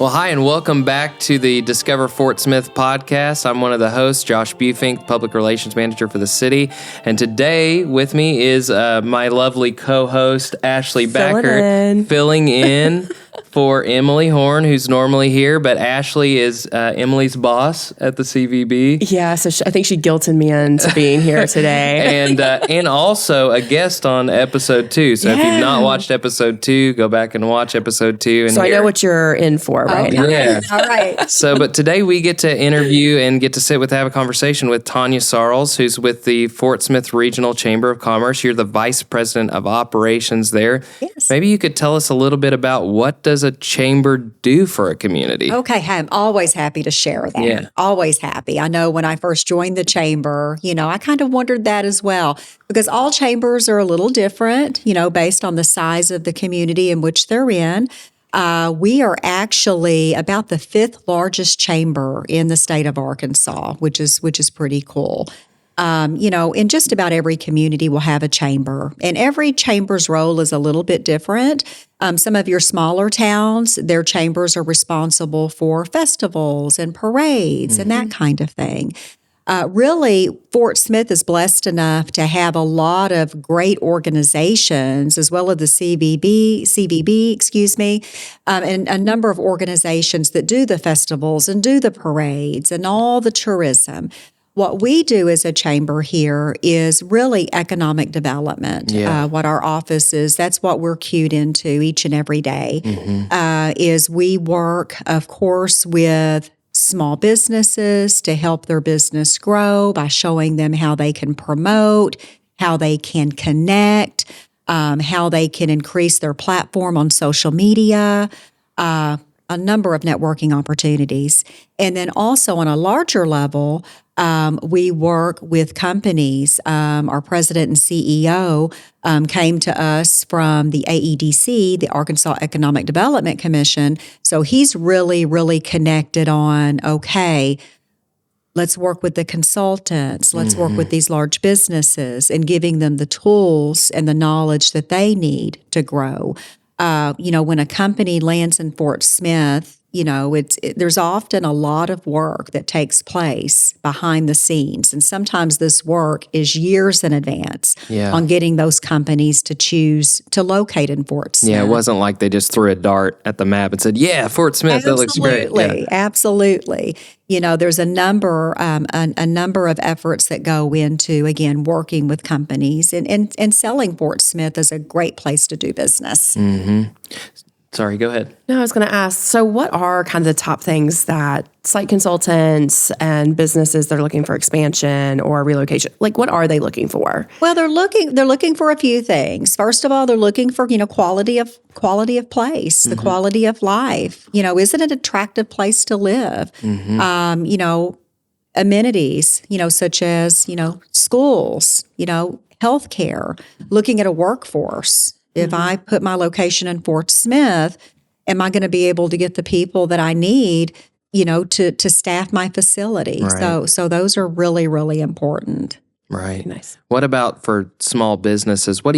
Well, hi, and welcome back to the Discover Fort Smith podcast. I'm one of the hosts, Josh Bufink, Public Relations Manager for the city. And today with me is my lovely co-host, Ashley Backer, filling in for Emily Horn, who's normally here. But Ashley is Emily's boss at the CVB. Yeah, so I think she guilted me into being here today. and also a guest on episode 2. So if you've not watched episode 2, go back and watch episode 2. And so I know what you're in for, right? Okay. Yeah. All right. So, but today we get to interview and get to have a conversation with Tonya Sarlis, who's with the Fort Smith Regional Chamber of Commerce. You're the Vice President of Operations there. Yes. Maybe you could tell us a little bit about what does a chamber do for a community? Okay, I'm always happy to share that. Yeah. Always happy. I know when I first joined the chamber, I kind of wondered that as well, because all chambers are a little different, based on the size of the community in which they're in. We are actually about the 5th largest chamber in the state of Arkansas, which is pretty cool. In just about every community will have a chamber, and every chamber's role is a little bit different. Some of your smaller towns, their chambers are responsible for festivals and parades and that kind of thing. Really, Fort Smith is blessed enough to have a lot of great organizations, as well as the CVB, and a number of organizations that do the festivals and do the parades and all the tourism. What we do as a chamber here is really economic development. Yeah. What our office is, that's what we're cued into each and every day, is we work, of course, with small businesses to help their business grow by showing them how they can promote, how they can connect, how they can increase their platform on social media, a number of networking opportunities. And then also on a larger level, we work with companies. Our president and CEO came to us from the AEDC, the Arkansas Economic Development Commission. So he's really, really connected on, okay, let's work with the consultants. Let's work with these large businesses and giving them the tools and the knowledge that they need to grow. When a company lands in Fort Smith, there's often a lot of work that takes place behind the scenes. And sometimes this work is years in advance on getting those companies to choose to locate in Fort Smith. Yeah, it wasn't like they just threw a dart at the map and said, Fort Smith, that looks great. Absolutely. There's a number of efforts that go into, again, working with companies and selling Fort Smith as a great place to do business. Mm-hmm. Sorry, go ahead. No, I was going to ask, so what are kind of the top things that site consultants and businesses that are looking for expansion or relocation, what are they looking for? Well, they're looking for a few things. First of all, they're looking for, quality of place, the quality of life. Is it an attractive place to live? Amenities, such as, schools, healthcare, looking at a workforce. If I put my location in Fort Smith, am I going to be able to get the people that I need, to staff my facility? Right. So those are really, really important. Right. Nice. What about for small businesses? What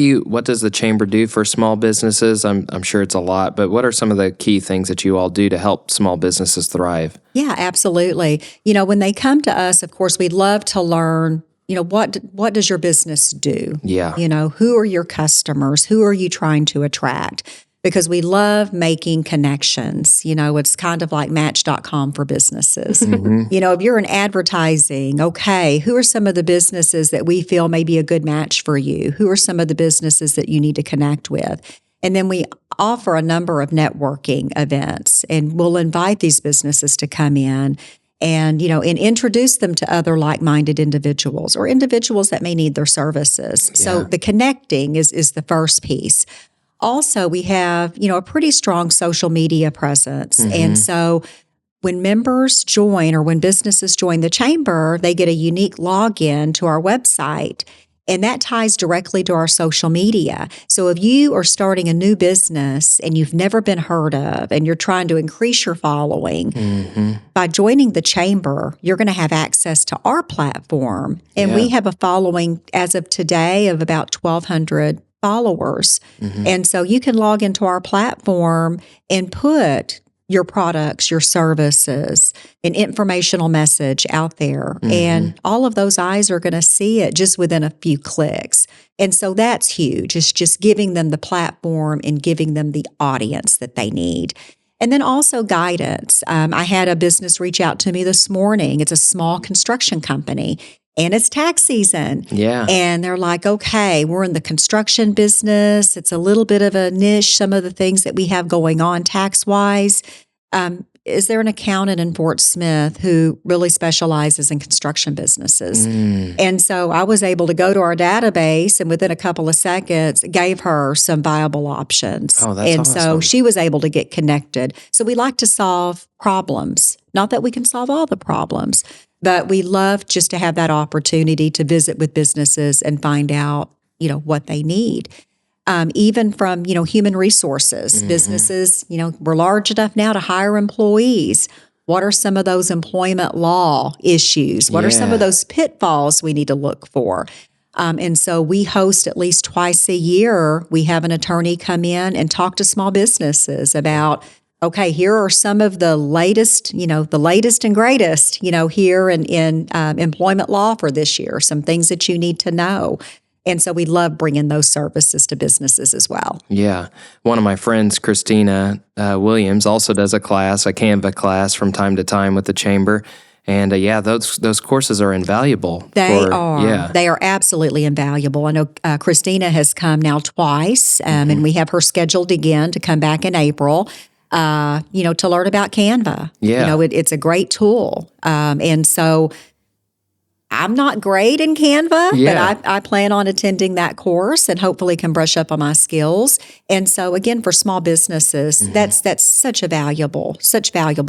does the chamber do for small businesses? I'm sure it's a lot, but what are some of the key things that you all do to help small businesses thrive? Yeah, absolutely. When they come to us, of course, we'd love to learn, what does your business do? Yeah. Who are your customers? Who are you trying to attract? Because we love making connections. It's kind of like Match.com for businesses. If you're in advertising, okay, who are some of the businesses that we feel may be a good match for you? Who are some of the businesses that you need to connect with? And then we offer a number of networking events, and we'll invite these businesses to come in and introduce them to other like-minded individuals or individuals that may need their services. Yeah. So the connecting is the first piece. Also, we have, a pretty strong social media presence. And so when members join or when businesses join the chamber, they get a unique login to our website. And that ties directly to our social media. So if you are starting a new business and you've never been heard of and you're trying to increase your following, by joining the chamber, you're going to have access to our platform. And we have a following as of today of about 1,200 followers. And so you can log into our platform and put your products, your services, an informational message out there. And all of those eyes are going to see it just within a few clicks. And so that's huge. It's just giving them the platform and giving them the audience that they need. And then also guidance. I had a business reach out to me this morning. It's a small construction company. And it's tax season. Yeah. And they're like, okay, we're in the construction business. It's a little bit of a niche, some of the things that we have going on tax-wise. Is there an accountant in Fort Smith who really specializes in construction businesses? And so I was able to go to our database and within a couple of seconds gave her some viable options. Oh, that's awesome. So she was able to get connected. So we like to solve problems. Not that we can solve all the problems, but we love just to have that opportunity to visit with businesses and find out, what they need. Even from, human resources, businesses, we're large enough now to hire employees. What are some of those employment law issues? What are some of those pitfalls we need to look for? And so we host at least twice a year. We have an attorney come in and talk to small businesses about, okay, here are some of the latest, the latest and greatest, here in employment law for this year, some things that you need to know. And so we love bringing those services to businesses as well. Yeah. One of my friends, Christina Williams, also does a Canva class from time to time with the chamber. And those courses are invaluable. They are. Yeah. They are absolutely invaluable. I know Christina has come now twice, and we have her scheduled again to come back in April. To learn about Canva. Yeah. It's a great tool. And so I'm not great in Canva, but I plan on attending that course and hopefully can brush up on my skills. And so again, for small businesses, that's such valuable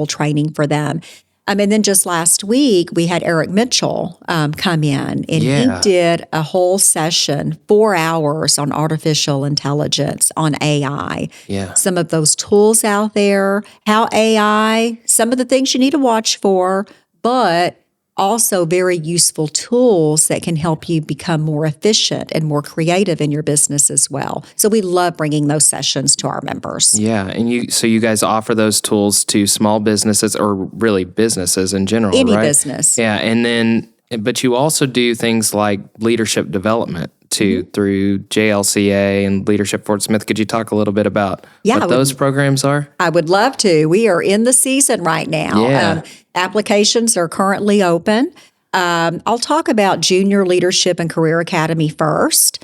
training for them. And then just last week, we had Eric Mitchell come in, and he did a whole session, 4 hours on artificial intelligence, on AI. Yeah. Some of those tools out there, how AI, some of the things you need to watch for, but also very useful tools that can help you become more efficient and more creative in your business as well. So we love bringing those sessions to our members. Yeah, and you guys offer those tools to small businesses, or really businesses in general, Any right? business. Yeah, and then, but you also do things like leadership development too, through JLCA and Leadership Fort Smith. Could you talk a little bit about what those programs are? I would love to. We are in the season right now. Yeah. Applications are currently open. I'll talk about Junior Leadership and Career Academy first,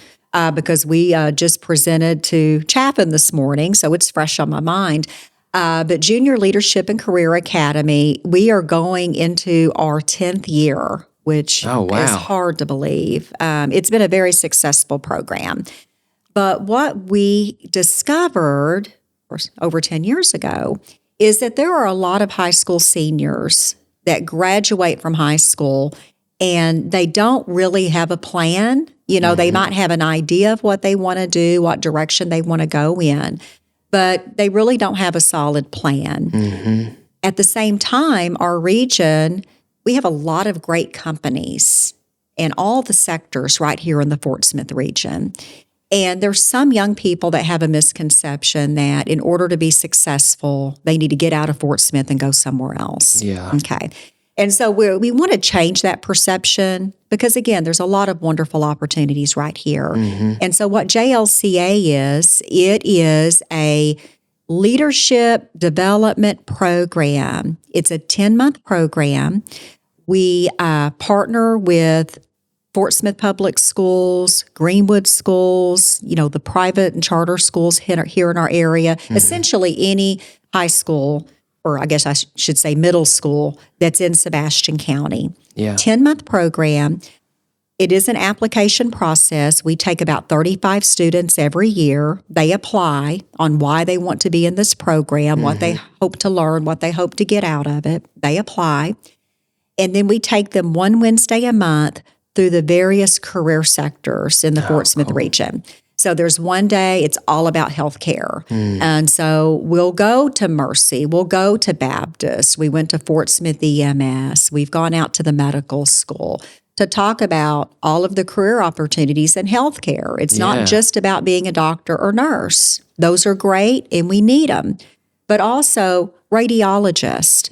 because we just presented to Chaffin this morning, so it's fresh on my mind. But Junior Leadership and Career Academy, we are going into our 10th year, which is hard to believe. It's been a very successful program. But what we discovered over 10 years ago is that there are a lot of high school seniors that graduate from high school and they don't really have a plan. They might have an idea of what they want to do, what direction they want to go in, but they really don't have a solid plan. At the same time, our region, we have a lot of great companies in all the sectors right here in the Fort Smith region. And there's some young people that have a misconception that in order to be successful, they need to get out of Fort Smith and go somewhere else. Yeah. Okay. And so we want to change that perception because, again, there's a lot of wonderful opportunities right here. And so what JLCA is, it is a leadership development program. It's a 10-month program. We partner with Fort Smith Public Schools, Greenwood Schools, the private and charter schools here in our area, essentially any high school, or I guess I should say middle school, that's in Sebastian County. Yeah. 10-month program. It is an application process. We take about 35 students every year. They apply on why they want to be in this program, what they hope to learn, what they hope to get out of it. They apply. And then we take them one Wednesday a month through the various career sectors in the Fort Smith region. So there's one day it's all about healthcare. And so we'll go to Mercy, we'll go to Baptist, we went to Fort Smith EMS, we've gone out to the medical school to talk about all of the career opportunities in healthcare. It's not just about being a doctor or nurse. Those are great and we need them. but also radiologists.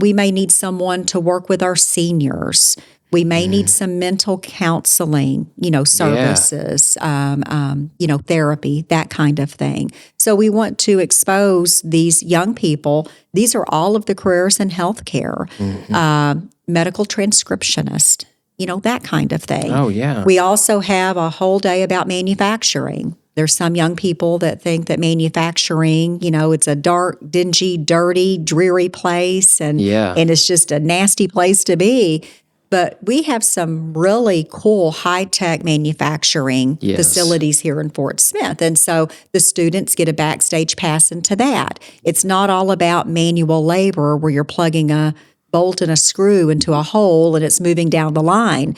We may need someone to work with our seniors. We may need some mental counseling, services, therapy, that kind of thing. So we want to expose these young people. These are all of the careers in healthcare, medical transcriptionist, that kind of thing. Oh, yeah. We also have a whole day about manufacturing. There's some young people that think that manufacturing, it's a dark, dingy, dirty, dreary place, and it's just a nasty place to be. But we have some really cool high-tech manufacturing facilities here in Fort Smith. And so the students get a backstage pass into that. It's not all about manual labor where you're plugging a bolt and a screw into a hole and it's moving down the line.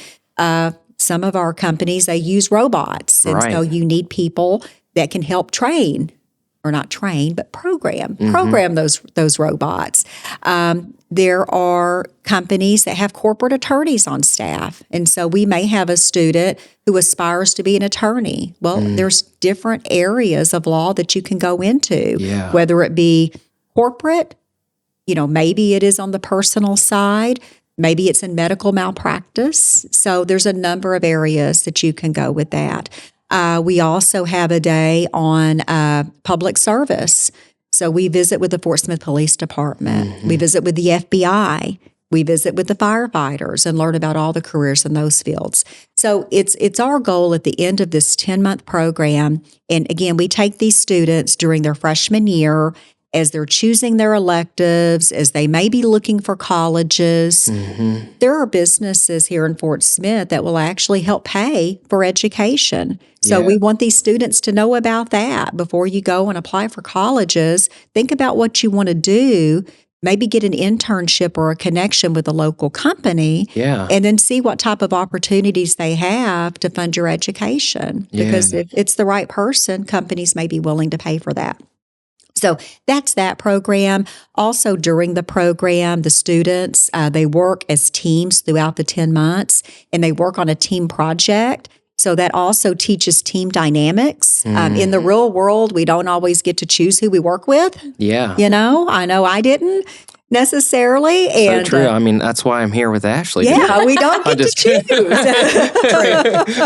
Some of our companies, they use robots. And so you need people that can help train, or not train, but program those robots. There are companies that have corporate attorneys on staff. And so we may have a student who aspires to be an attorney. Well, there's different areas of law that you can go into, whether it be corporate, maybe it is on the personal side, maybe it's in medical malpractice. So there's a number of areas that you can go with that. We also have a day on public service. So we visit with the Fort Smith Police Department. We visit with the FBI. We visit with the firefighters and learn about all the careers in those fields. So it's our goal at the end of this 10-month program. And again, we take these students during their freshman year as they're choosing their electives, as they may be looking for colleges. There are businesses here in Fort Smith that will actually help pay for education. So we want these students to know about that before you go and apply for colleges. Think about what you want to do. Maybe get an internship or a connection with a local company, and then see what type of opportunities they have to fund your education. Because if it's the right person, companies may be willing to pay for that. So that's that program. Also, during the program, the students, they work as teams throughout the 10 months, and they work on a team project. So that also teaches team dynamics. In the real world, we don't always get to choose who we work with. I know I didn't necessarily. So true. I mean, that's why I'm here with Ashley. We don't get to choose.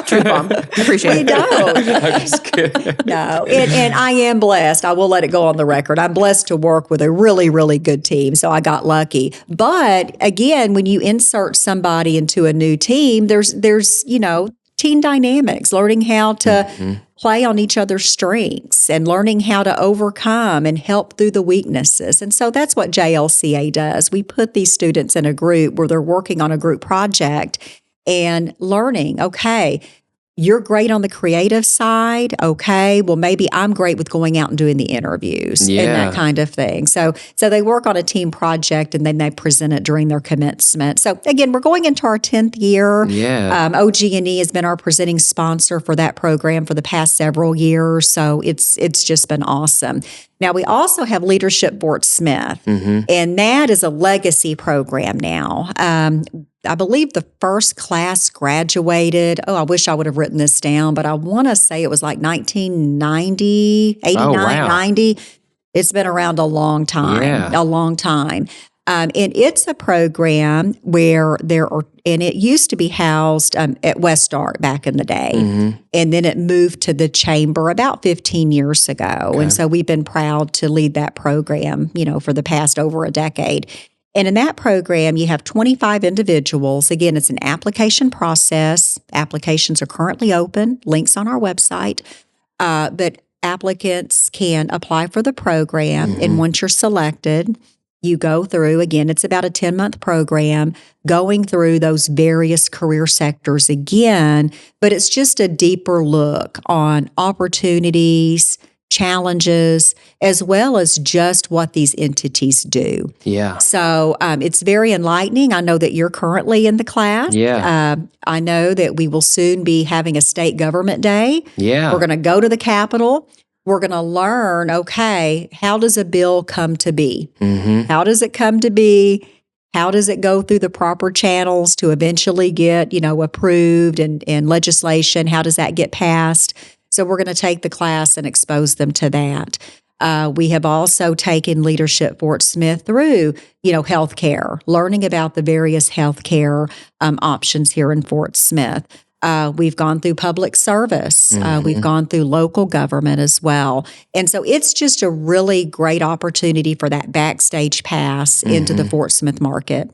True, Mom. Appreciate it. We don't. I'm just kidding. No, and I am blessed. I will let it go on the record. I'm blessed to work with a really, really good team, so I got lucky. But again, when you insert somebody into a new team, there's team dynamics, learning how to play on each other's strengths and learning how to overcome and help through the weaknesses. And so that's what JLCA does. We put these students in a group where they're working on a group project and learning, okay, you're great on the creative side. Okay, well, maybe I'm great with going out and doing the interviews and that kind of thing. So they work on a team project and then they present it during their commencement. So again, we're going into our 10th year. OG&E has been our presenting sponsor for that program for the past several years. So it's just been awesome. Now, we also have Leadership Fort Smith, and that is a legacy program now. I believe the first class graduated, I wish I would have written this down, but I want to say it was like 1990, 89, 90. It's been around a long time, a long time. And it's a program where and it used to be housed at West Ark back in the day. And then it moved to the Chamber about 15 years ago. And so we've been proud to lead that program, for the past over a decade. And in that program, you have 25 individuals. Again, it's an application process. Applications are currently open, links on our website. But applicants can apply for the program. And once you're selected, you go through, again, it's about a 10-month program, going through those various career sectors again, but it's just a deeper look on opportunities, challenges, as well as just what these entities do. So it's very enlightening. I know that you're currently in the class. I know that we will soon be having a state government day. We're going to go to the Capitol. We're going to learn, okay, how does a bill come to be? How does it come to be? How does it go through the proper channels to eventually get, approved and legislation? How does that get passed? So we're going to take the class and expose them to that. We have also taken Leadership Fort Smith through, healthcare, learning about the various healthcare options here in Fort Smith. We've gone through public service. We've gone through local government as well. And so it's just a really great opportunity for that backstage pass into the Fort Smith market.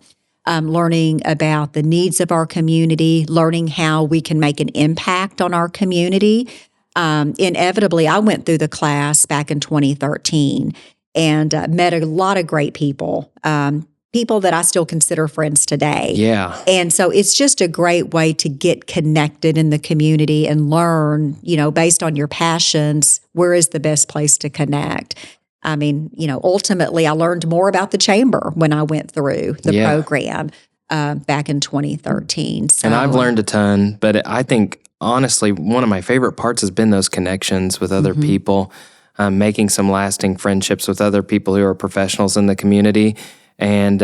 Learning about the needs of our community, learning how we can make an impact on our community. Inevitably, I went through the class back in 2013 and met a lot of great people, people that I still consider friends today. Yeah. And so it's just a great way to get connected in the community and learn, based on your passions, where is the best place to connect. I mean, ultimately, I learned more about the chamber when I went through the program back in 2013. So, and I've learned a ton, but I think, honestly, one of my favorite parts has been those connections with other people, making some lasting friendships with other people who are professionals in the community and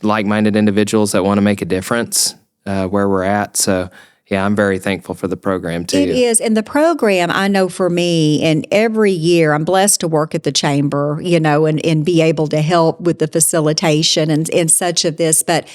like-minded individuals that want to make a difference where we're at. So, yeah, I'm very thankful for the program, too. It is. And the program, I know for me, and every year I'm blessed to work at the chamber, and be able to help with the facilitation and such of this. But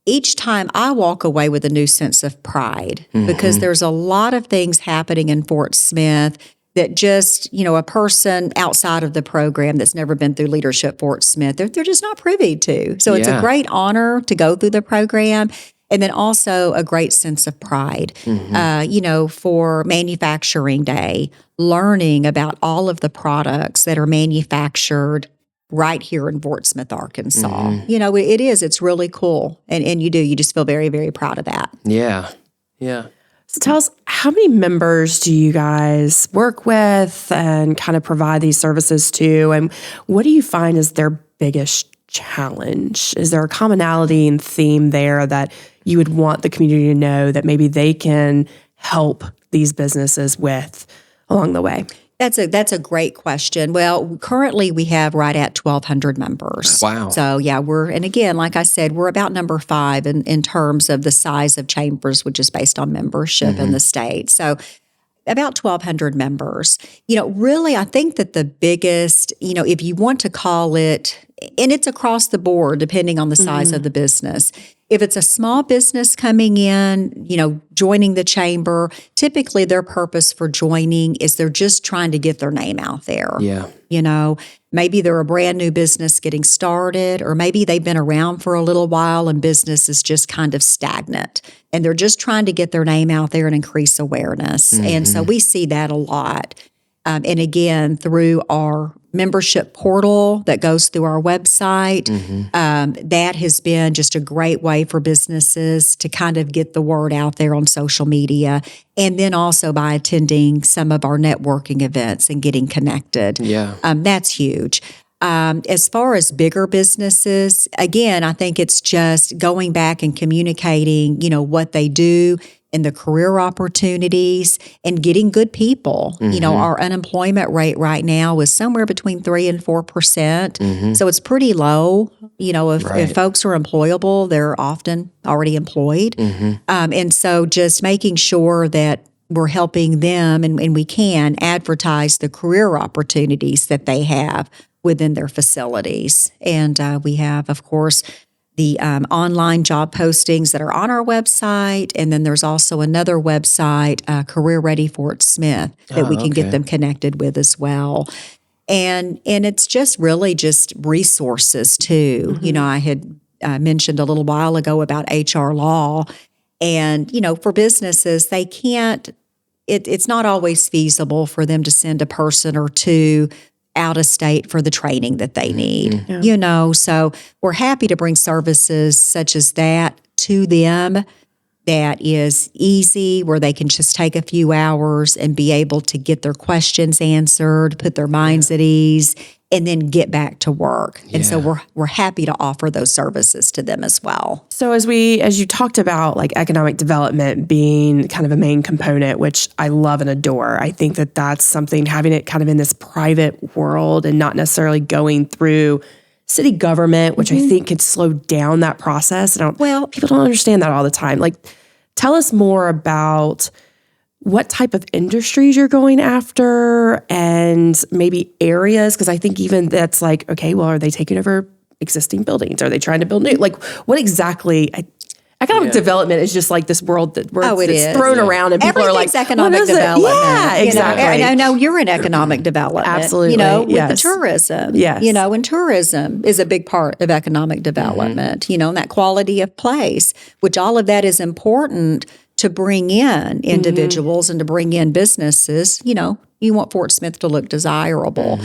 each time I walk away with a new sense of pride because there's a lot of things happening in Fort Smith that just, a person outside of the program that's never been through Leadership Fort Smith, they're just not privy to. So it's a great honor to go through the program. And then also a great sense of pride, for Manufacturing Day, learning about all of the products that are manufactured right here in Fort Smith, Arkansas. It's really cool. And you just feel very, very proud of that. Yeah. Yeah. So tell us, how many members do you guys work with and kind of provide these services to? And what do you find is their biggest challenge? Is there a commonality and theme there that you would want the community to know that maybe they can help these businesses with along the way? That's a great question. Well, currently we have right at 1,200 members. Wow. So yeah, and again, like I said, we're about number 5 in terms of the size of chambers, which is based on membership in the state. So about 1,200 members. Really, I think that the biggest, if you want to call it, and it's across the board, depending on the size of the business. If it's a small business coming in, joining the chamber, typically their purpose for joining is they're just trying to get their name out there. Yeah. Maybe they're a brand new business getting started, or maybe they've been around for a little while and business is just kind of stagnant. And they're just trying to get their name out there and increase awareness. And so we see that a lot. And again, through our membership portal that goes through our website, that has been just a great way for businesses to kind of get the word out there on social media. And then also by attending some of our networking events and getting connected. Yeah. That's huge. As far as bigger businesses, again, I think it's just going back and communicating, what they do and the career opportunities and getting good people. Our unemployment rate right now is somewhere between 3% and 4%. So it's pretty low. If folks are employable, they're often already employed. And so just making sure that we're helping them and we can advertise the career opportunities that they have within their facilities. And we have, of course, the online job postings that are on our website. And then there's also another website, Career Ready Fort Smith, that we can get them connected with as well. And it's just really just resources too. I had mentioned a little while ago about HR law. And, for businesses, they can't, it's not always feasible for them to send a person or two out of state for the training that they need, so we're happy to bring services such as that to them that is easy, where they can just take a few hours and be able to get their questions answered, put their minds at ease, and then get back to work. And so we're happy to offer those services to them as well. So as you talked about like economic development being kind of a main component, which I love and adore, I think that that's something, having it kind of in this private world and not necessarily going through city government, which I think could slow down that process. People don't understand that all the time. Like, tell us more about what type of industries you're going after and maybe areas? Because I think even that's like, okay, well, are they taking over existing buildings? Are they trying to build new? Like, what exactly? Economic development is just like this world that it's thrown around and people are like, economic development. Yeah, exactly. I know you're in economic development. Absolutely. With the tourism. Yes. And tourism is a big part of economic development, and that quality of place, which all of that is important to bring in individuals and to bring in businesses. You want Fort Smith to look desirable.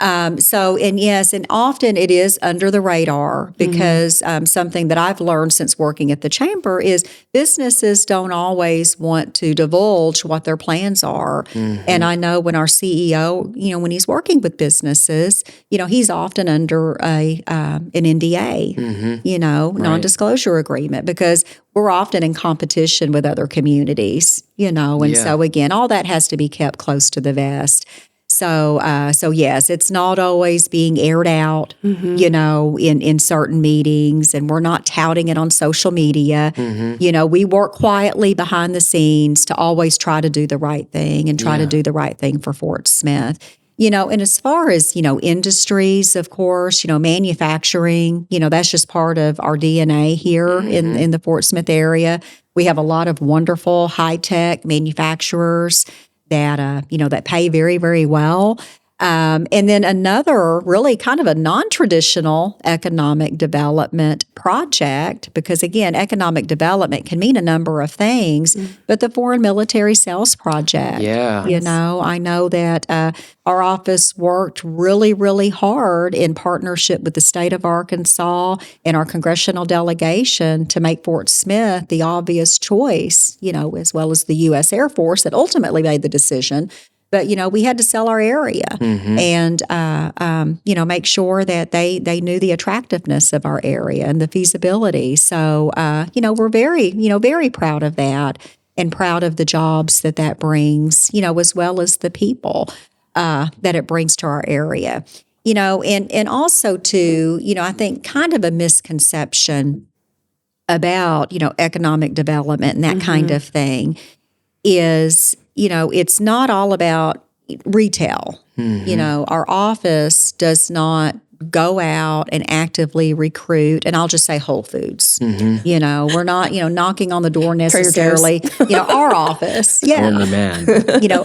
And often it is under the radar because something that I've learned since working at the chamber is businesses don't always want to divulge what their plans are. And I know when our CEO, when he's working with businesses, he's often under an NDA, non-disclosure agreement, because we're often in competition with other communities, so again, all that has to be kept close to the vest. So yes, it's not always being aired out, in certain meetings, and we're not touting it on social media. We work quietly behind the scenes to always try to do the right thing and try to do the right thing for Fort Smith. And as far as, industries, of course, manufacturing, that's just part of our DNA here in the Fort Smith area. We have a lot of wonderful high-tech manufacturers that pay very, very well. And then another really kind of a non-traditional economic development project, because again, economic development can mean a number of things, but the Foreign Military Sales Project. Yeah. I know that our office worked really, really hard in partnership with the state of Arkansas and our congressional delegation to make Fort Smith the obvious choice, as well as the U.S. Air Force that ultimately made the decision. But, we had to sell our area and, make sure that they knew the attractiveness of our area and the feasibility. So, we're very, very proud of that and proud of the jobs that brings, as well as the people that it brings to our area. And also, too, I think kind of a misconception about, economic development and that kind of thing is, it's not all about retail. Our office does not go out and actively recruit, and I'll just say Whole Foods. We're not, knocking on the door necessarily. Our office, Only man.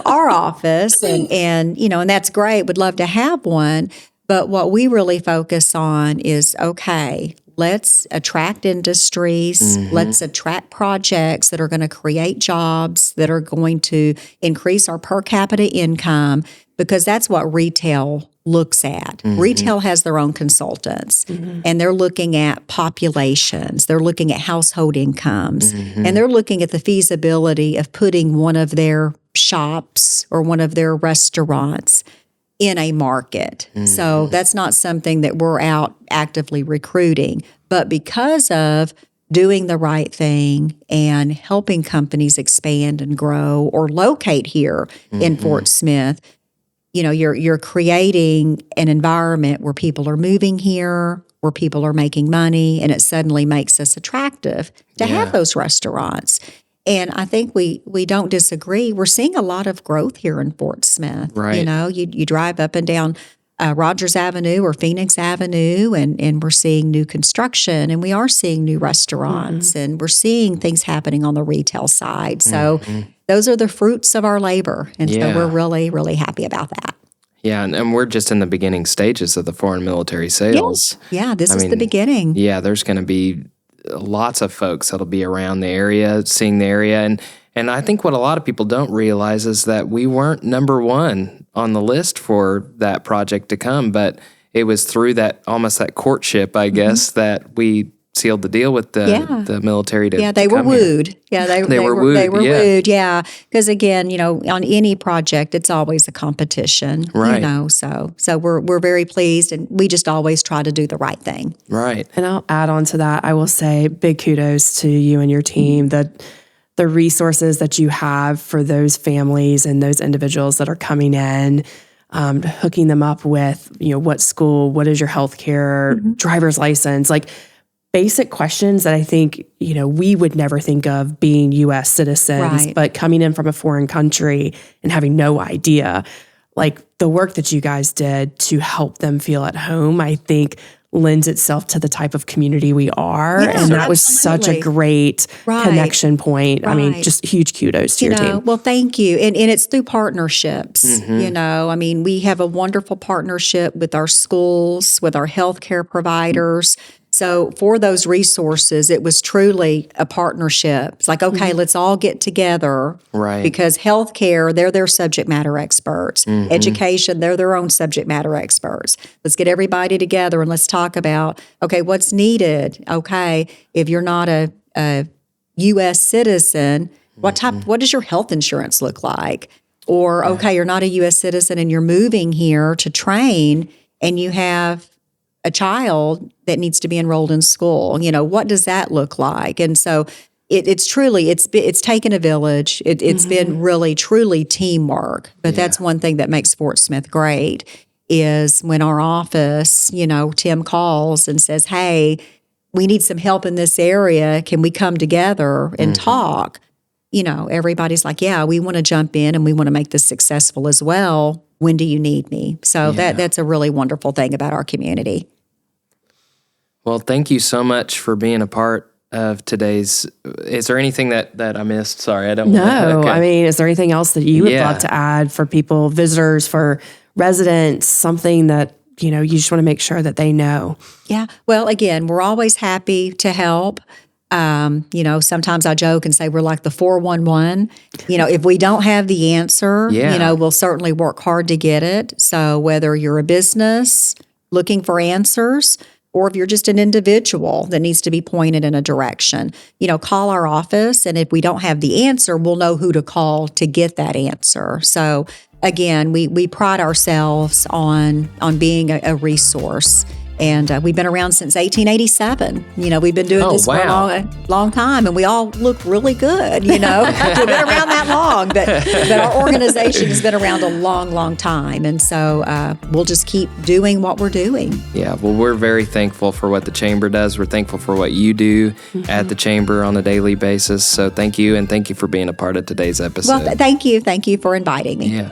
Our office, and that's great. Would love to have one, but what we really focus on is let's attract industries. Let's attract projects that are going to create jobs, that are going to increase our per capita income, because that's what retail looks at. Retail has their own consultants, and they're looking at populations. They're looking at household incomes, and they're looking at the feasibility of putting one of their shops or one of their restaurants in a market. So that's not something that we're out actively recruiting. But because of doing the right thing and helping companies expand and grow or locate here in Fort Smith, you're creating an environment where people are moving here, where people are making money, and it suddenly makes us attractive to have those restaurants. And I think we don't disagree. We're seeing a lot of growth here in Fort Smith. Right. You drive up and down Rogers Avenue or Phoenix Avenue, and we're seeing new construction, and we are seeing new restaurants, and we're seeing things happening on the retail side. So those are the fruits of our labor. And so we're really, really happy about that. Yeah, and we're just in the beginning stages of the foreign military sales. Yeah, this is the beginning. Yeah, there's going to be lots of folks that'll be around the area, seeing the area. And I think what a lot of people don't realize is that we weren't number one on the list for that project to come, but it was through that almost that courtship, I guess, that we sealed the deal with the military to they were wooed. Here. Yeah, they were wooed. They were wooed, yeah. Because again, on any project, it's always a competition. Right. So we're very pleased, and we just always try to do the right thing. Right. And I'll add on to that. I will say big kudos to you and your team, that the resources that you have for those families and those individuals that are coming in, hooking them up with, what school, what is your healthcare, driver's license, like basic questions that I think, we would never think of being U.S. citizens, Right. but coming in from a foreign country and having no idea, like the work that you guys did to help them feel at home, I think lends itself to the type of community we are. Yeah, and that was such a absolutely. great Right. connection point. I mean, Right. just huge kudos to your team. Well, thank you. And it's through partnerships, I mean, we have a wonderful partnership with our schools, with our healthcare providers. So for those resources, it was truly a partnership. It's like, okay, let's all get together. Right. Because healthcare, they're their subject matter experts. Education, they're their own subject matter experts. Let's get everybody together and let's talk about, okay, what's needed? Okay, if you're not a U.S. citizen, what does your health insurance look like? Or, okay, you're not a U.S. citizen and you're moving here to train and you have a child that needs to be enrolled in school. What does that look like? And so it's truly, it's taken a village. It's been really, truly teamwork. But that's one thing that makes Fort Smith great is when our office, Tim calls and says, hey, we need some help in this area. Can we come together and talk? Everybody's like, yeah, we want to jump in and we want to make this successful as well. When do you need me? So that's a really wonderful thing about our community. Well, thank you so much for being a part of today's. Is there anything that I missed? Sorry, I don't. No, Okay. I mean, is there anything else that you would Yeah. love to add for people, visitors, for residents, something that, you just want to make sure that they know? Yeah. Well, again, we're always happy to help. Sometimes I joke and say we're like the 411. If we don't have the answer, we'll certainly work hard to get it. So whether you're a business looking for answers, or if you're just an individual that needs to be pointed in a direction, call our office. And if we don't have the answer, we'll know who to call to get that answer. So again, we pride ourselves on being a resource. And we've been around since 1887. We've been doing this for a long time, and we all look really good. We've been around that long, but our organization has been around a long, long time, and so we'll just keep doing what we're doing. Yeah, well, we're very thankful for what the Chamber does. We're thankful for what you do at the Chamber on a daily basis. So thank you, and thank you for being a part of today's episode. Well, thank you for inviting me. Yeah.